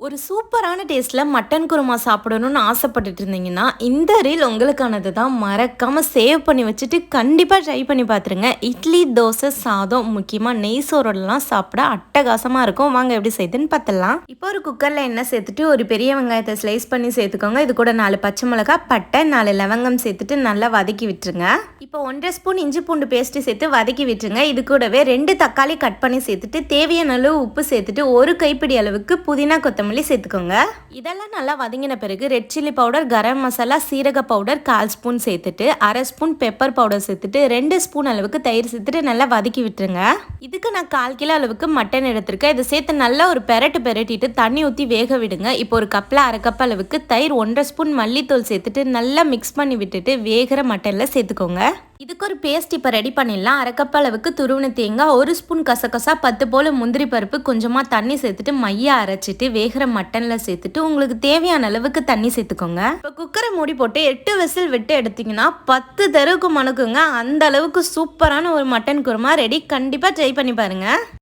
ஒரு சூப்பரான டேஸ்ட்டில் மட்டன் குருமா சாப்பிடணும்னு ஆசைப்பட்டுட்டு இருந்தீங்கன்னா இந்த ரீல் உங்களுக்கானது தான். மறக்காமல் சேவ் பண்ணி வச்சுட்டு கண்டிப்பாக ட்ரை பண்ணி பார்த்துருங்க. இட்லி, தோசை, சாதம், முக்கியமாக நெய் சோறெல்லாம் சாப்பிட அட்டகாசமாக இருக்கும். வாங்க எப்படி செய்யுதுன்னு பார்த்துடலாம். இப்போ ஒரு குக்கரில் எண்ணெய் சேர்த்துட்டு ஒரு பெரிய வெங்காயத்தை ஸ்லைஸ் பண்ணி சேர்த்துக்கோங்க. இது கூட 4 பச்சை மிளகாய், பட்டை, 4 லவங்கம் சேர்த்துட்டு நல்லா வதக்கி விட்டுருங்க. இப்போ 1.5 ஸ்பூன் இஞ்சி பூண்டு பேஸ்ட்டு சேர்த்து வதக்கி விட்டுருங்க. இது கூடவே 2 தக்காளி கட் பண்ணி சேர்த்துட்டு தேவையான அளவு உப்பு சேர்த்துட்டு ஒரு கைப்பிடி அளவுக்கு புதினா கொத்தமல்லி சேர்த்துக்கோங்க. இதெல்லாம் நல்லா வதங்கின பிறகு red chilli powder, garam masala, சீரக பவுடர் 1/4 ஸ்பூன் சேர்த்துட்டு 1/2 ஸ்பூன் பெப்பர் பவுடர் சேர்த்துட்டு 2 ஸ்பூன் அளவுக்கு தயிர் சேர்த்துட்டு நல்லா வதக்கி விட்டுருங்க. இதுக்கு நான் 1/4 கிலோ அளவுக்கு மட்டன் எடுத்திருக்கேன். இதை சேர்த்து நல்லா ஒரு பெரட்டிட்டு தண்ணி ஊற்றி வேக விடுங்க. இப்போ ஒரு கப்பில் 1/2 கப் அளவுக்கு தயிர், 1.5 ஸ்பூன் மல்லித்தூள் சேர்த்துட்டு நல்லா மிக்ஸ் பண்ணி விட்டுட்டு வேகிற மட்டனில் சேர்த்துக்கோங்க. இதுக்கு ஒரு பேஸ்ட் இப்போ ரெடி பண்ணிடலாம். 1/2 கப் அளவுக்கு துருவின தேங்காய், 1 ஸ்பூன் கசகசா, 10 போல் முந்திரி பருப்பு, கொஞ்சமாக தண்ணி சேர்த்துட்டு மையா அரைச்சிட்டு வேகிற மட்டனில் சேர்த்துட்டு உங்களுக்கு தேவையான அளவுக்கு தண்ணி சேர்த்துக்கோங்க. இப்போ குக்கரை மூடி போட்டு 8 விசில் விட்டு எடுத்தீங்கன்னா 10 தெருவுக்கு மணக்குங்க. அந்த அளவுக்கு சூப்பரான ஒரு மட்டன் குருமா ரெடி. கண்டிப்பாக ட்ரை பண்ணி பாருங்க.